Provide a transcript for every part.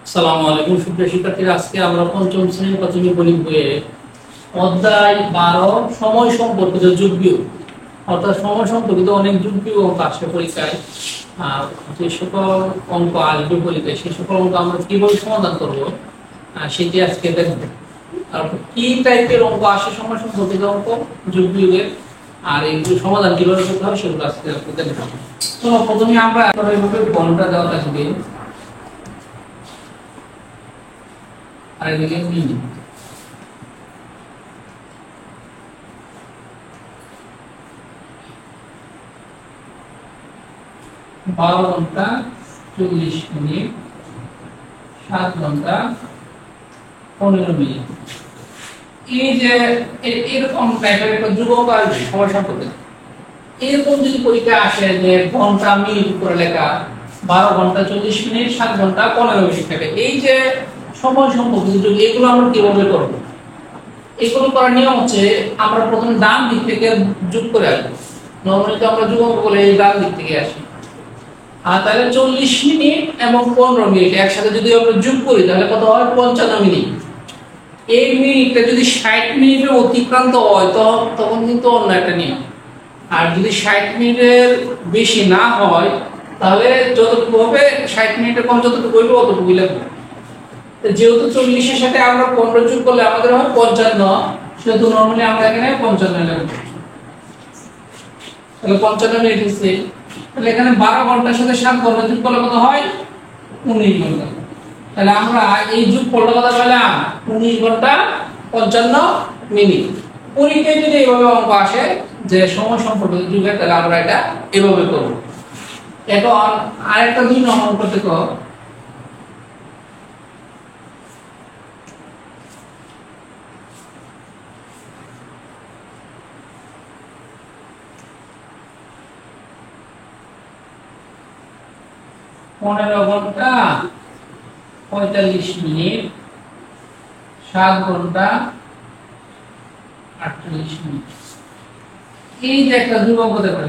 আসসালামু আলাইকুম সুপ্রিয় শিক্ষার্থীরা, আজকে আমরা পঞ্চম শ্রেণীর প্রাথমিক গণিত বইয়ে অধ্যায় 12 সময় সম্পর্কিত যোগ বিয়োগ অর্থাৎ সময় সম্পর্কিত অনেক যোগ বিয়োগ অঙ্ক আসে পরীক্ষায়। যে সকল অঙ্ক আসবে পরীক্ষায় সেই সকল অঙ্ক আমরা কিভাবে সমাধান করবো সেটি আজকে দেখবো। আর কি টাইপের অঙ্ক আসে সময় সম্পর্কিত অঙ্ক যোগ বিয়োগের, আর এইগুলো সমাধান কিভাবে করতে হবে সেগুলো আজকে দেখবো। তো প্রথমে আমরা এইভাবে ঘন্টা দেওয়া থাকবে আর এদিকে মিনিট। 12 ঘন্টা 40 মিনিট, 7 ঘন্টা 15 মিনিট। এই যে এরকম টাইপের একটা যুগক আসবে সময় সম্পর্কে। এরকম যদি পরীক্ষা আসে যে ঘন্টা মিনিট করে লেখা 12 ঘন্টা 40 মিনিট, 7 ঘন্টা 15 মিনিট থাকে, এই যে সময় সম্পর্কিত যোগ, এগুলো আমরা কিভাবে করব? এগুলো করার নিয়ম হচ্ছে আমরা প্রথমে ডান দিক থেকে যোগ করে আসবো। নরমালি তো আমরা যোগ অঙ্ক করলে ডান দিক থেকে আসি। আর তাহলে 40 মিনিট এবং 15 মিনিট একসাথে যদি আমরা যোগ করি তাহলে কত হয়? 55 মিনিট। এই মিনিটটা যদি 60 মিনিটের অতিক্রান্ত হয় তখন কিন্তু অন্য একটা নিয়ম। আর যদি 60 মিনিটের বেশি না হয় তাহলে যতটুকু হবে 60 মিনিটের কম যতটুকু হইবে অতটুকুই লাগবে। যেহেতু 40 এর সাথে আমরা 15 যোগ করলে আমাদের হয় 55, সেহেতু নরমালি আমরা এখানে 55 লিখব। তাহলে 55 মিনিট হচ্ছে, তাহলে এখানে 12 ঘন্টার সাথে 7 ঘন্টা যোগ করলে কত হয়? 19 ঘন্টা। তাহলে আমরা এই যোগ করলে কত পেলাম? 19 ঘন্টা 55 মিনিট। পরীক্ষায় যদি এইভাবে অঙ্ক আসে যে সময় সম্পর্কিত যোগের, তাহলে আমরা এটা এভাবে করব। এখন আরেকটা 2 নম্বর অঙ্ক দেখো। পনেরো ঘন্টা 45 মিনিট, 7 ঘন্টা 48 মিনিট। এই যে একটা ধ্রুবক হতে পারে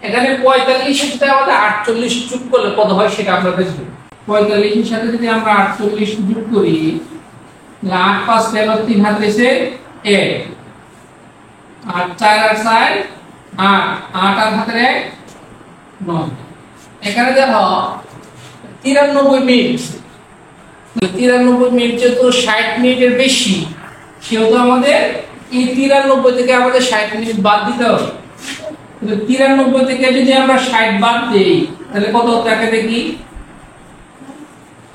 এখানে 45 এর সাথে আমাদের 48 যোগ করলে কত হয় সেটা আমরা দেখব। 45 এর সাথে যদি আমরা 48 যোগ করি, 8 5 13 3 হাত রয়েছে 1, 8 4 8 4 8 8 আর হাতে 1 9। এখানে দেখো 93 মিনিট। 93 মিনিট যেহেতু 60 মিনিটের বেশি, সেহেতু আমাদের এই 93 থেকে আমাদের 60 মিনিট বাদ দিতে হবে। 93 থেকে যদি আমরা 60 বাদ দেই তাহলে কত থাকে দেখি?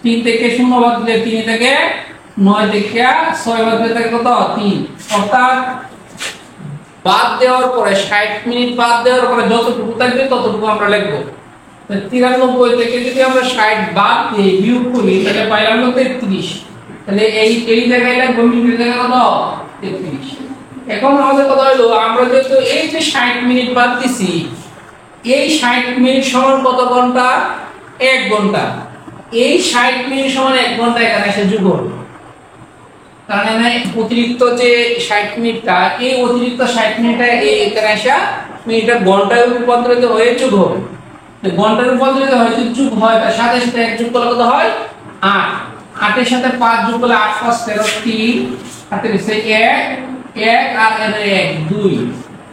3 থেকে 0 বাদ দিলে 3 থেকে 9 থেকে 6 বাদ দিলে থাকে কত? 3। অর্থাৎ বাদ দেওয়ার পরে 60 মিনিট বাদ দেওয়ার পরে যতটুকু থাকবে ততটুকু আমরা লিখব। 93 থেকে যদি আমরা 60 বাদ দিয়ে বিয়োগ করি তাহলে পাইলাম 33। তাহলে এই জায়গায় লাগবে মিনিটের জায়গায় কত? 33। এখন আমাদের কথা হলো আমরা যেহেতু এই যে 60 মিনিট বাদ দিছি, এই 60 মিনিট সমান কত ঘন্টা? 1 ঘন্টা। এই 60 মিনিট সমান 1 ঘন্টা এখানে এসে যোগ হবে। কারণ এখানে অতিরিক্ত যে 60 মিনিটটা, এই অতিরিক্ত 60 মিনিটটা এখানে এসে মিনিটটা ঘন্টায় রূপান্তরিত হয়ে যোগ হবে। ঘন্টার রূপান্তরিত হয় যদি যোগ হয় তার সাথে সাথে 1 যোগ করলে কত হয়? 8। 8 এর সাথে 5 যোগ করলে 8 5 13 3 হাতে রয়েছে 1 1 আর এখানে 1 2।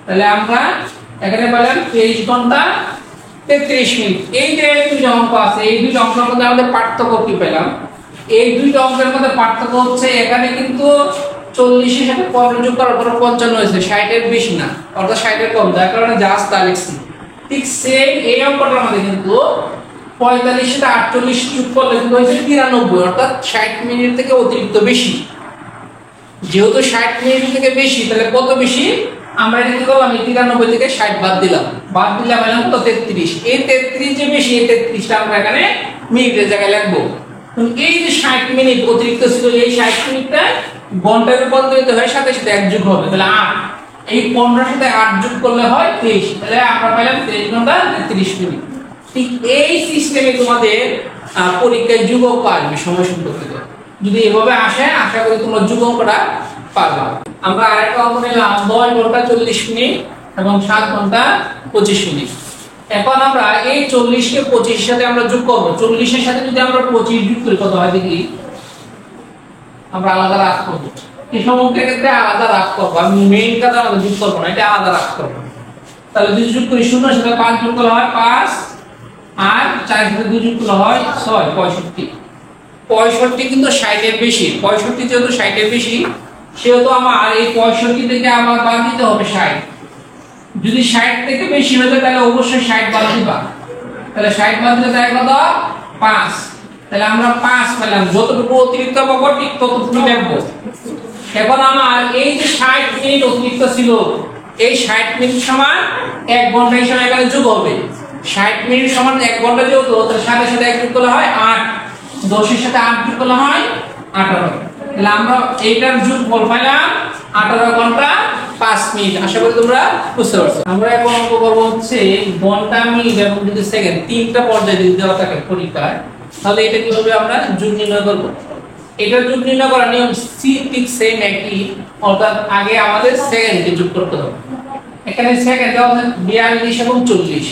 তাহলে আমরা এখানে পেলাম 23 ঘন্টা 33 মিনিট। এই যে দুটো অঙ্ক আছে, এই দুটো অঙ্কের মধ্যে আমাদের পার্থক্য কি পেলাম? এই দুটো অঙ্কের মধ্যে পার্থক্য হচ্ছে এখানে কিন্তু 40 এর সাথে 15 যোগ করার পর 55 হয়েছে, 60 এর বেশি না, অর্থাৎ 60 এর কম, যার কারণে জাস্ট তা লিখছি। ঠিক সেম এই অঙ্কটার মধ্যে কিন্তু 45 সাথে 48 যোগ করলে কিন্তু হয়েছে 93, অর্থাৎ 60 মিনিট থেকে অতিরিক্ত বেশি। যেহেতু 60 মিনিট থেকে বেশি, তাহলে কত বেশি? আমরা এটা কি করলাম? 93 থেকে 60 বাদ দিলাম, বাদ দিলে পেলাম কত? 33। এই 33 যে বেশি, এই 33টা আমরা এখানে মিনিটের জায়গায় লিখব। এই যে 60 মিনিট অতিরিক্ত ছিল, এই 60 মিনিটটা ঘন্টায় রূপান্তরিত হয়ে সাথে সাথে 1 যোগ হবে, তাহলে 8। এই 15 সাথে 8 যোগ করলে হয় 23। তাহলে আমরা পেলাম 23 ঘন্টা 33 মিনিট। ঠিক এই সিস্টেমে তোমাদের পরীক্ষায় যোগ অঙ্ক আসবে সময় সম্পর্কিত। যদি এভাবে আসে আশা করি তোমরা যোগ অঙ্কটা পারবে। আমরা আরেকটা অঙ্ক নিলাম 10 ঘন্টা 40 মিনিট এবং 7 ঘন্টা 25 মিনিট। এখন আমরা এই 40 কে 25 এর সাথে আমরা যোগ করব। 40 এর সাথে যদি আমরা 25 যোগ করি কত হয় দেখি। আমরা আলাদা রাখ করব। এই সমগ্রের ক্ষেত্রে আলাদা রাখ করব। আমি মেইন কাজ আমরা যোগ করব না, এটা আলাদা রাখ করব। তাহলে যদি যোগ করি 0 এর সাথে 5 যোগ করলে হয় 5 আর 4 এর সাথে 2 যোগ করলে হয় 6 65। 65 কিন্তু 60 এর বেশি। 65 যেহেতু 60 এর বেশি সেহেতু আমার এই 65 থেকে আমার বাদ দিতে হবে 60। যদি 60 থেকে বেশি হয়ে যায় তাহলে অবশ্যই 60 বাদ দিবা। তাহলে 60 বাদ দিলে তাই কত 5। তাহলে আমরা 5 পেলাম। যতটুকু অতিরিক্ত পাবো ঠিক ততটুকু লিখবো। এখন আমার এই যে 60 মিনিট অতিরিক্ত ছিল এই 60 মিনিট সমান 1 ঘন্টা হিসেবে এখানে যোগ হবে। 60 মিনিট সমান 1 ঘন্টা যেহেতু তাহলে সাথে সাথে 1 যোগ করলে হয় 8, 10 এর সাথে 8 যোগ করলে হয় 18। তাহলে আমরা এইটার যোগফল পাইলাম 18 ঘন্টা 5 মিনিট। আশা করি তোমরা বুঝতে পারছো। আমরা এখন অঙ্ক করব হচ্ছে ঘন্টা, মিনিট এবং যদি সেকেন্ড তিনটা পর্যায়ে যদি দেওয়া থাকে পরীক্ষায় তাহলে এটা কিভাবে আমরা যোগ নির্ণয় করব। এটা যোগ নির্ণয় করার নিয়ম ঠিক সেম একই, অর্থাৎ আগে আমাদের সেকেন্ডকে যোগ করতে হবে। এখানে সেকেন্ড দেওয়া আছে 42 এবং 40।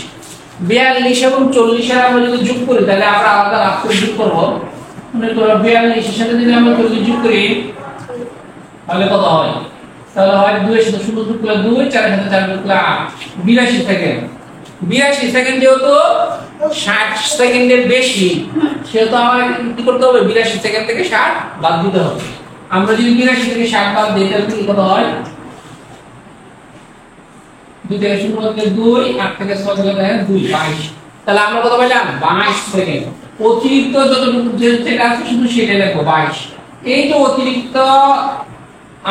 42 এবং 40 এর আমরা যদি যোগ করি তাহলে আমরা আলাদা রাখ করে যোগ করব। মানে তোমরা 42 এর সাথে যদি আমরা 40 যোগ করি তাহলে কত হয়? তাহলে হয় 2 এর সাথে 0 যোগ করলে 2, 4 এর সাথে 4 যোগ করলে 8, 82 সেকেন্ড। 82 সেকেন্ড যেহেতু 60 সেকেন্ডের বেশি সেহেতু আমাদের কি করতে হবে 82 সেকেন্ড থেকে 60 বাদ দিতে হবে। আমরা যদি 82 থেকে 60 বাদ দিই তাহলে কি কত হয়? 2 থেকে 0 থেকে 2, 8 থেকে 6 থেকে 2, 22। তাহলে আমরা কত পেলাম 22 সেকেন্ড। অতিরিক্ত যতটুকু যেটা আছে শুধু সেটা লিখবো 22। এই যে অতিরিক্ত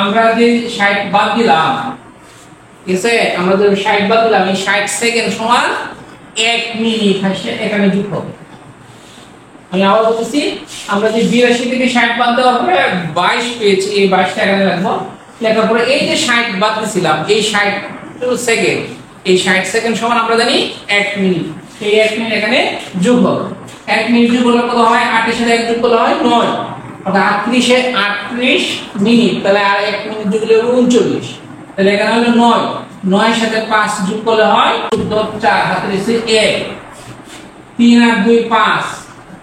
আমরা যে 60 বাদ দিলাম, ঠিক আছে, আমরা যে 60 বাদ দিলাম এই 60 সেকেন্ড সমান 1 মিনিট এখানে যোগ হবে। আমি আবার বলতেছি, আমরা যে 82 থেকে 60 বাদ দেওয়ার পরে 22 পেয়েছি, এই 22টা এখানে লিখবো। লেখার পরে এই যে 60 বাদ দিয়েছিলাম এই 60 সেকেন্ড, এই 60 সেকেন্ড সমান আমরা জানি 1 মিনিট। এই 1 মিনিট এখানে যোগ হবে। 1 মিনিট যোগ করলে কত হয়? 8 এর সাথে 1 যোগ করলে হয় 9, অর্থাৎ 38 মিনিট। তাহলে আর 1 মিনিট যোগ করলে 39। তাহলে এখানে হলো 9, 9 এর সাথে 5 যোগ করলে হয় 14, 4 হাতের এসে 1, 3 আর 2 5,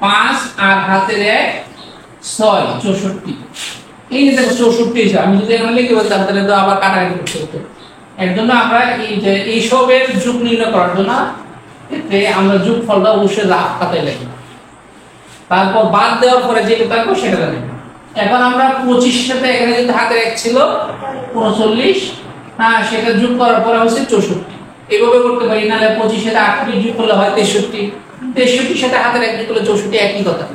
5 আর হাতের 1 6, 64। এই যে দেখো 64 হিসাব আমি যদি এখানে লিখে বলতাম তাহলে তো আবার কাটাকাটি করতে হতো। এর জন্য আমরা এই যে এই সবের যোগ নির্ণয় করার জন্য এতে আমরা যোগফলটা অবশ্যই রাফ খাতায় লিখব। তারপর বাদ দেওয়ার পরে যেটা থাকবে সেটা লিখব। এখন আমরা 25 এর সাথে এখানে যদি হাতের 1 ছিল 39, হ্যাঁ সেটা যোগ করার পরে হচ্ছে 64। এইভাবে করতে পারি। নাহলে 25 এর সাথে 38 যোগ করলে হয় 63, 63 এর সাথে হাতের 1 যোগ করলে 64, একই কথা।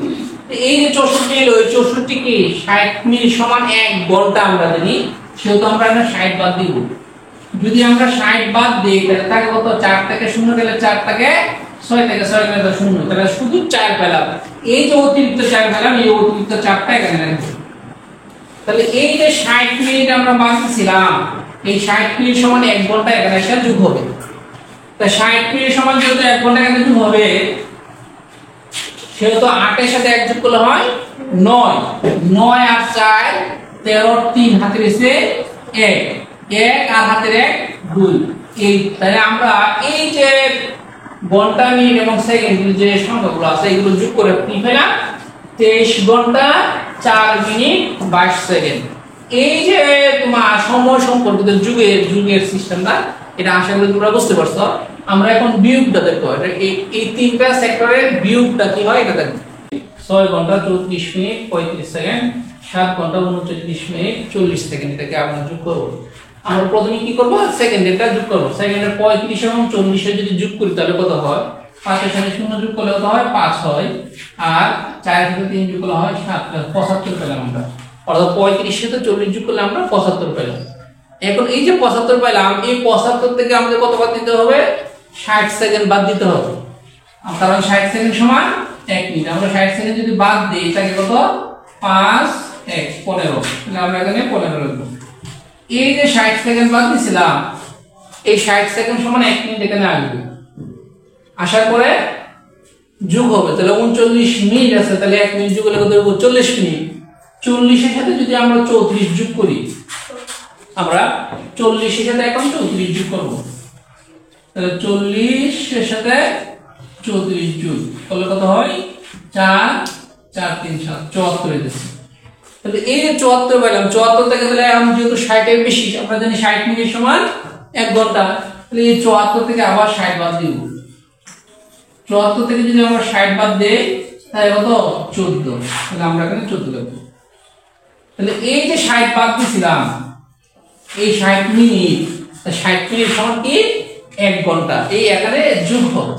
এই যে 64 এলো, এই 64 কি 60 মিনিট সমান 1 ঘন্টা আমরা জানি, সেহেতু আমরা এখানে 60 বাদ দিব। যদি আমরা 60 বাদ দিই তাহলে থাকে কত? 4 থেকে 0 গেলে 4 থেকে 6 থেকে 6 গেলে 0, তাহলে শুধু 4 পেলাম। এই যে অতিরিক্ত 4 পেলাম, এই অতিরিক্ত 4টা এখানে রাখবো। তাহলে এই যে 60 মিনিট আমরা বাদ দিয়েছিলাম, এই 60 মিনিট সমান 1 ঘন্টা এখানে এসে যোগ হবে। তাই 60 মিনিট সমান যেহেতু 1 ঘন্টা এখানে যোগ হবে সেহেতু 8 এর সাথে 1 যোগ করলে হয় 9, 9 আর 4 13, 3 হাতের এসে 1, 1 আর হাতের 1 2। এই তাহলে আমরা এই যে ঘন্টা, মিনিট এবং সেকেন্ডের যে সংখ্যাগুলো আছে এগুলো যোগ করে কি পেলাম? 23 ঘন্টা 4 মিনিট 22 সেকেন্ড। এই যে তোমার সময় সম্পর্কিত যুগের সিস্টেমটা, এটা আশা করি তোমরা বুঝতে পারছো। আমরা এখন বিয়োগটা দেখব। এই তিনটা সেক্টরের বিয়োগটা কি হয় এটা দেখব। 6 ঘন্টা 34 মিনিট 35 সেকেন্ড, 7 ঘন্টা 39 মিনিট 40 সেকেন্ড, এটাকে আমরা যোগ করব। আমরা প্রথমে কি করব? সেকেন্ডেরটা যোগ করব। সেকেন্ডের 35 এবং 40 এর যদি যোগ করি তাহলে কত হয়? 5 এর সাথে 0 যোগ করলে কত হয়? 5 হয়। আর 4 এর সাথে 3 যোগ করলে হয় 7, 75 পেলাম আমরা। অর্থাৎ 35 এর সাথে 40 যোগ করলে আমরা 75 পেলাম। এখন এই যে 75 পেলাম, এই 75 থেকে আমাদের কত বাদ দিতে হবে? 60 সেকেন্ড বাদ দিতে হবে। কারণ 60 সেকেন্ড সমান 1 মিনিট। আমরা 60 সেকেন্ড যদি বাদ দেই তাহলে কত? 5 1 15, তাহলে আমরা এখানে 15 লিখব। এই যে 60 সেকেন্ড বাদ দিছিলাম, এই 60 সেকেন্ড সমান 1 মিনিট এখানে আসবে। আসার পরে যোগ হবে, তাহলে 39 মিনিট আছে, তাহলে 1 মিনিট যোগ করলে কত হবে? 40 মিনিট। 40 এর সাথে যদি আমরা 34 যোগ করি, আমরা 40 এর সাথে এখন 34 যোগ করব। তাহলে 40 এর সাথে 34 যোগ করলে কত হয় 4 4 3 7 74 হইতেছে। তাহলে এই যে 74 পেলাম, 74 থেকে তাহলে আমি যেহেতু 60 এর বেশি, আমরা জানি 60 মিনিট সমান 1 ঘন্টা, তাহলে এই 74 থেকে আবার 60 বাদ দিব। 74 থেকে যদি আমরা 60 বাদ দেই তাহলে কত 14, তাহলে আমরা এখানে 14 লিখব। তাহলে এই যে 60 বাদ দিছিলাম, এই 60 মিনিট, 60 মিনিট সমান কি 1 ঘন্টা, এই এখানে যোগ হবে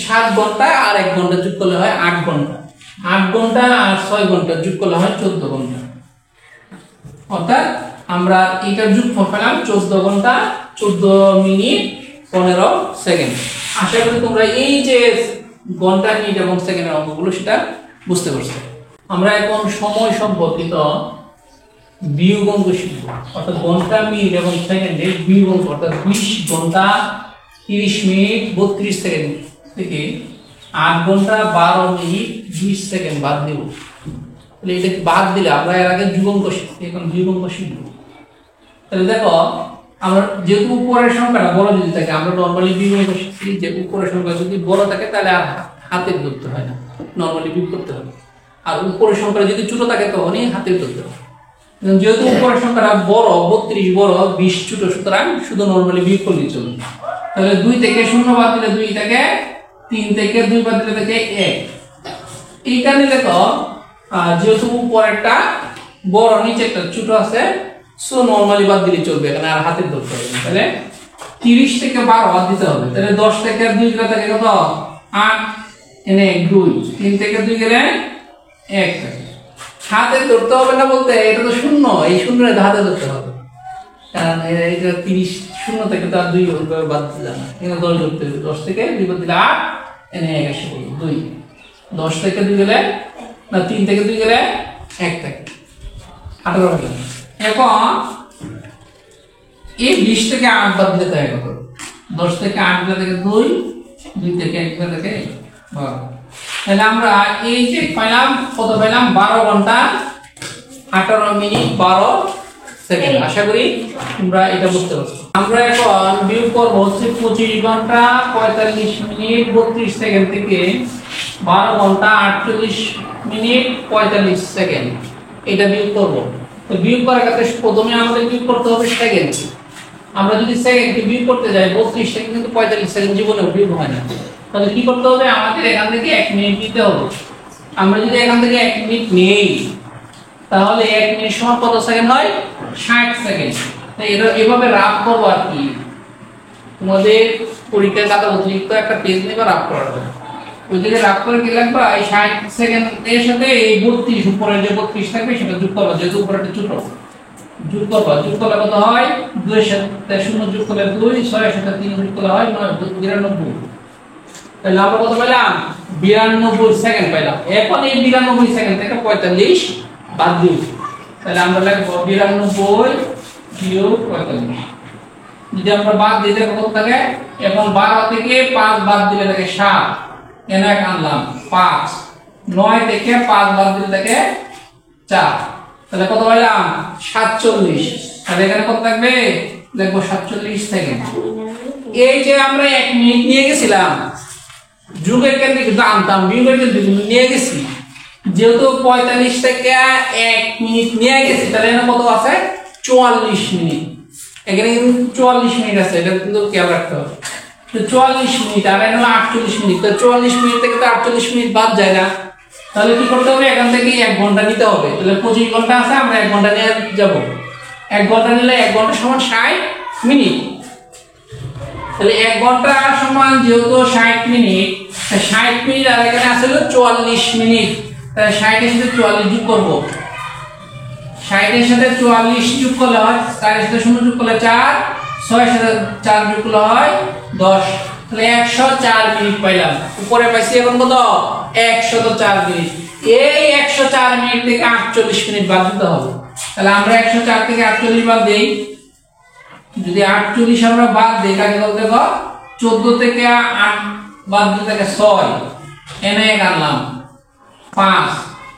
7 ঘন্টা আর 1 ঘন্টা যোগ করলে হয় 8 ঘন্টা, 8 ঘন্টা আর 6 ঘন্টা যোগ করলে হয় 14 ঘন্টা। অর্থাৎ আমরা এটার যোগফল পেলাম 14 ঘন্টা 14 মিনিট 15 সেকেন্ড। আশা করি তোমরা এই যে ঘন্টা মিনিট এবং সেকেন্ডের অঙ্কগুলো সেটা বুঝতে পারছো। আমরা এখন সময় সম্পর্কিত বিয়োগ অঙ্ক শিখব, অর্থাৎ ঘন্টা মিনিট এবং সেকেন্ডের বিয়োগ অঙ্ক, অর্থাৎ 20 ঘন্টা 30 মিনিট 32 সেকেন্ড থেকে 8 ঘন্টা 12 মিনিট 20 সেকেন্ড বাদ দেব। তাহলে এটা বাদ দিলে আমরা এর আগে যোগ অঙ্ক শিখছি, এখন বিয়োগ অঙ্ক শিখব। তাহলে দেখো আমরা যেহেতু উপরের সংখ্যাটা বড় যদি থাকে, আমরা নরমালি বিয়োগ অঙ্ক শিখছি যে উপরের সংখ্যা যদি বড় থাকে তাহলে আর হাতে ধরতে হয় না, নরমালি বিয়োগ করতে হবে। আর উপরের সংখ্যা যদি ছোট থাকে তখনই হাতে ধরতে হবে। যেহেতু উপরের সংখ্যাটা বড় 32 বড় 20 ছোট, সুতরাং শুধু নরমালি বিয়োগ করলেই চলবে। তাহলে 2 থেকে 0 বাদ দিলে 2 থাকে, 3 থেকে 2 বাদ দিলে থাকে 1। এইখানে দেখো যেহেতু উপরেরটা বড় নিচেরটা ছোট আছে, সো নরমালি বাদ দিলে চলবে, এখানে আর হাতে ধরতে হবে না। তাহলে 30 থেকে 12 বাদ দিতে হবে। তাহলে 10 থেকে 2 গেলে থাকে কত 8, এনে 2, 3 থেকে 2 গেলে 1 থাকে। হাতে ধরতে হবে না বলতে এটা তো শূন্য, এই শূন্যের হাতে ধরতে হবে, কারণ এটা 30 শূন্য থেকে তো আর 2 বাদ দিতে যায় না, এখানে 10 ধরতে হবে। 10 থেকে 2 বাদ দিলে 8, এনে 1 আসে 2, 10 থেকে 2 গেলে না 3 থেকে 2 গেলে 1 থাকে, 18 হলো। এখন এই 20 থেকে 8 বাদ দিতে হয় কত, 10 থেকে 8 গেলে থেকে 2, 2 থেকে 1 গেলে থেকে 12। তাহলে আমরা এই যে পেলাম কত পেলাম 12 ঘন্টা 18 মিনিট 12 সেকেন্ড। আশা করি তোমরা এটা বুঝতে পারছো। আমরা এখন বিয়োগ করব হচ্ছে 25 ঘন্টা 45 মিনিট 32 সেকেন্ড থেকে 12 ঘন্টা 48 মিনিট 45 সেকেন্ড, এটা বিয়োগ করব। তো বিয়োগ করার ক্ষেত্রে প্রথমে আমাদের বিয়োগ করতে হবে সেকেন্ড। আমরা যদি সেকেন্ডকে বিয়োগ করতে যাই 32 সেকেন্ড কিন্তু 45 সেকেন্ড জীবনেও বিয়োগ হয় না। তাহলে কি করতে হবে, আমাদের এখান থেকে 1 মিনিট নিতে হবে। আমরা যদি এখান থেকে 1 মিনিট নেই তাহলে 1 মিনিট সমান কত সেকেন্ড হয় 60 সেকেন্ড। তাই এটা এভাবে রাফ করব আর কি, তোমাদের পরীক্ষার খাতা অতিরিক্ত একটা পেজ নেবে রাফ করার জন্য। ওই দিকে রাফ করে কি লাগবে, এই 60 সেকেন্ড এর সাথে এই 32 উপরে যে 32 থাকবে সেটা যোগ করবা, যেহেতু উপরেটা ছোট যোগ করবা। যোগ করলে কত হয় 2 এর সাথে 0 যোগ করলে 2, 6 এর সাথে 3 যোগ করলে হয় 9, 92। তাহলে আমরা কত পেলাম 92 সেকেন্ড পেলাম। এখন এই 92 সেকেন্ড থেকে 45 বাদ দিই, তাহলে আমরা লিখব 92 বিয়োগ 45। যদি আমরা বাদ দিতে কত থাকে, এখন 12 থেকে 5 বাদ দিলে থাকে 7, এনে আনলাম 5, 9 থেকে 5 বাদ দিলে থাকে 4, তাহলে কত পেলাম 47। তাহলে এখানে কত থাকবে দেখবো 47 সেকেন্ড। এই যে আমরা 1 মিনিট নিয়ে গেছিলাম যুগের কেন্দ্রে কিন্তু আনতাম, বিয়োগের কেন্দ্রে নিয়ে গেছি, যেহেতু 45 থেকে 1 মিনিট নিয়ে গেছি তাহলে এখানে কত আছে 44 মিনিট। এখানে কিন্তু 44 মিনিট আছে, এটা কিন্তু খেয়াল রাখতে হবে। তো 44 মিনিট আর এখানে 48 মিনিট, তো 44 মিনিট থেকে তো 48 মিনিট বাদ যায় না, তাহলে কি করতে হবে এখান থেকে 1 ঘন্টা নিতে হবে। তাহলে 25 ঘন্টা আছে, আমরা 1 ঘন্টা নিয়ে যাব। 1 ঘন্টা নিলে 1 ঘন্টা সমান 60 মিনিট। তাহলে 1 ঘন্টা সমান যেহেতু 60 মিনিট, 60 মিনিট আর এখানে আছে 44 মিনিট, তাহলে 60 এর সাথে 44 যোগ করব। 60 এর সাথে 44 যোগ করলে হয় 4 এর সাথে 0 যোগ করলে 4, 6 এর সাথে 4 যোগ করলে হয় 10, তাহলে 104 মিনিট পাইলাম। উপরে পাইছি এখন কত 104 মিনিট। এই 104 মিনিট থেকে 48 মিনিট বাদ দিতে হবে। তাহলে আমরা 104 থেকে 48 বাদ দেই। যদি 48 আমরা বাদ দেই কাকে বলতে দেখো 14 থেকে 8 বাদ দিতে থাকে 6, এনে আনলাম 5,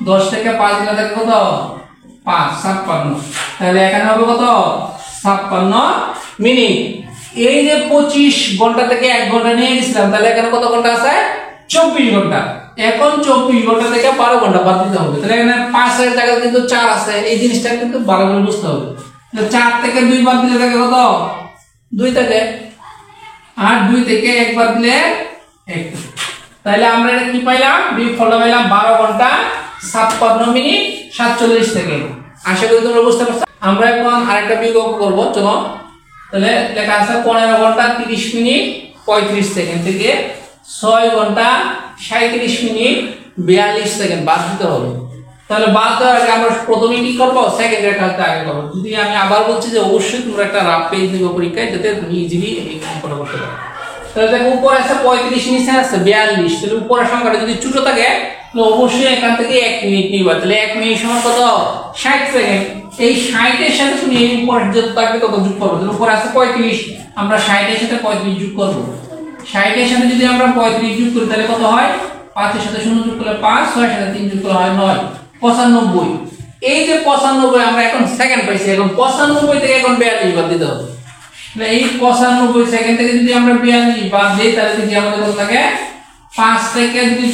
10 থেকে 5 দিলে থাকে কত 5, 56। তাহলে এখানে হবে কত 56 মিনিট। এই যে 25 ঘন্টা থেকে 1 ঘন্টা নিয়ে গেছিলাম, তাহলে এখানে কত ঘন্টা আছে? 24 ঘন্টা। এখন 24 ঘন্টা থেকে 12 ঘন্টা বাদ দিতে হবে। তাহলে এখানে 5 এর জায়গায় কিন্তু 4 আছে, এই জিনিসটা কিন্তু ভালো করে বুঝতে হবে। তাহলে 4 থেকে 2 বাদ দিলে থাকে কত? 2 থাকে। আর 2 থেকে 1 বাদ দিলে 1। তাহলে আমরা এটা কি পাইলাম? বিয়োগফলটা পাইলাম 12 ঘন্টা 56 মিনিট 47 সেকেন্ড। আশা করি তোমরা বুঝতে পারছো। আমরা এখন আরেকটা বিয়োগ করব, চলো। তাহলে লেখা আছে 15 ঘন্টা 30 মিনিট 35 সেকেন্ড থেকে 6 ঘন্টা 37 মিনিট 42 সেকেন্ড বাদ দিতে হবে। তাহলে বাদ দেওয়ার আগে আমরা প্রথমে কি করব? সেকেন্ডের কাজটা আগে করব। যদি আমি আবার বলছি যে অবশ্যই তোমরা একটা রাফ পেজ দিবে পরীক্ষায়, যাতে তুমি ইজিলি এই অঙ্কটা করতে পারো। তাহলে দেখো উপরে আছে 35, নিচে আছে 42। তাহলে উপরের সংখ্যাটা যদি ছোট থাকে তাহলে অবশ্যই এখান থেকে 1 মিনিট নিবা। তাহলে 1 মিনিট সমান কত? 60 সেকেন্ড। এই 60 এর সাথে তুমি এই উপরে যত থাকবে তত যোগ করবে। তাহলে উপরে আছে 35, আমরা 60 এর সাথে 35 যোগ করব। 60 এর সাথে যদি আমরা 35 যোগ করি তাহলে কত হয়? 5 এর সাথে 0 যোগ করলে 5, 6 এর সাথে 3 যোগ করলে হয় 9, 95। এই যে 95 আমরা এখন সেকেন্ড পাইছি, এখন 95 থেকে এখন 42 বাদ দিতে হবে। তাহলে এই 95 সেকেন্ড থেকে যদি আমরা 42 বাদ দেই তাহলে যদি আমাদের কত থাকে? 5 থেকে যদি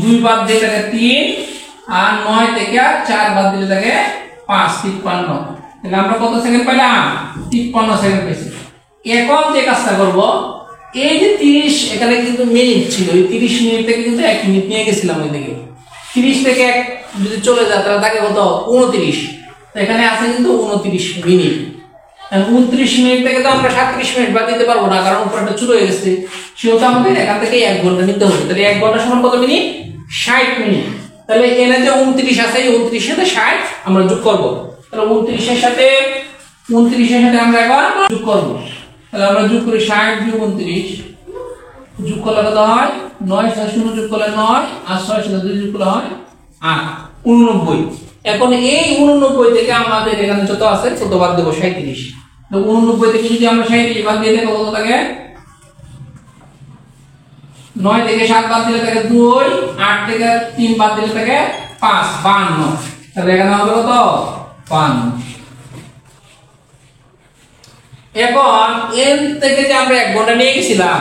2 বাদ দেই তাহলে 3, আর 9 থেকে 4 বাদ দিলে থাকে 5, 53। তাহলে আমরা কত সেকেন্ড পেলাম? 53 সেকেন্ড পেয়েছি। এখন যে কাজটা করব, এই যে 30 এখানে কিন্তু মিনিট ছিল, এই 30 মিনিট থেকে কিন্তু 1 মিনিট নিয়ে গেছিলাম ওইদিকে। 30 থেকে 1 যদি চলে যায় তাহলে থাকে কত? 29। তো এখানে আছে কিন্তু 29 মিনিট। 29 মিনিট থেকে তো আমরা 37 মিনিট বাদ দিতে পারবো না, কারণ উপরটা ছোট হয়ে গেছে। সেহেতু আমাদের এখান থেকে 1 ঘন্টা নিতে হবে। তাহলে 1 ঘন্টা সমান কত মিনিট? 60 মিনিট। তাহলে এখানে যে 29 আছে, এই 29 এর সাথে 60 আমরা যোগ করব। তাহলে 29 এর সাথে আমরা এখন যোগ করব। তাহলে আমরা যোগ করি 60 বিয়োগ 29, যোগ করলে কত হয়? 9 সাথে 0 যোগ করলে 9, আর 6 সাথে 2 যোগ করলে হয় 8, 89। এখন এই 89 থেকে আমাদের এখানে যত আছে তত বাদ দেব 37। তো 89 থেকে যদি আমরা 37 বাদ দিয়ে দেই কত থাকে? 9 থেকে 7 বাদ দিলে থাকে 2, 8 থেকে 3 বাদ দিলে থাকে 5, 52। তাহলে এখানে হবে কত? 52। এখন এর থেকে যে আমরা 1 ঘন্টা নিয়ে গেছিলাম,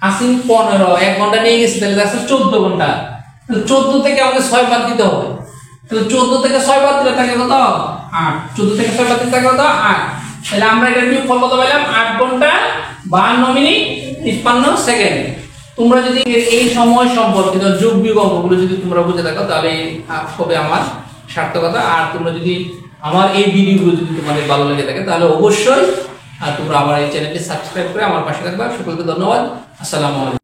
আসিন 15, 1 ঘন্টা নিয়ে গেছি, তাহলে আছে 14 ঘন্টা। তো 14 থেকে আমাদের 6 বাদ দিতে হবে। তাহলে 14 থেকে 6 বাদ দিলে থাকে কত? 8। 14 থেকে 6 বাদ দিলে থাকে কত? 8। তাহলে আমরা এটার বিয়োগফল কত পেলাম? 8 ঘন্টা 52 মিনিট 53 সেকেন্ড। তোমরা যদি এই সময় সম্পর্কিত যোগ বিয়োগ অঙ্কগুলো যদি তোমরা বুঝে থাকো তাহলে হবে আমার সার্থকতা। আর তোমরা যদি আমার এই ভিডিওগুলো যদি তোমাদের ভালো লেগে থাকে তাহলে অবশ্যই তোমরা আমার এই চ্যানেলটি সাবস্ক্রাইব করে আমার পাশে থাকবা। সকলকে ধন্যবাদ। আসসালামু আলাইকুম।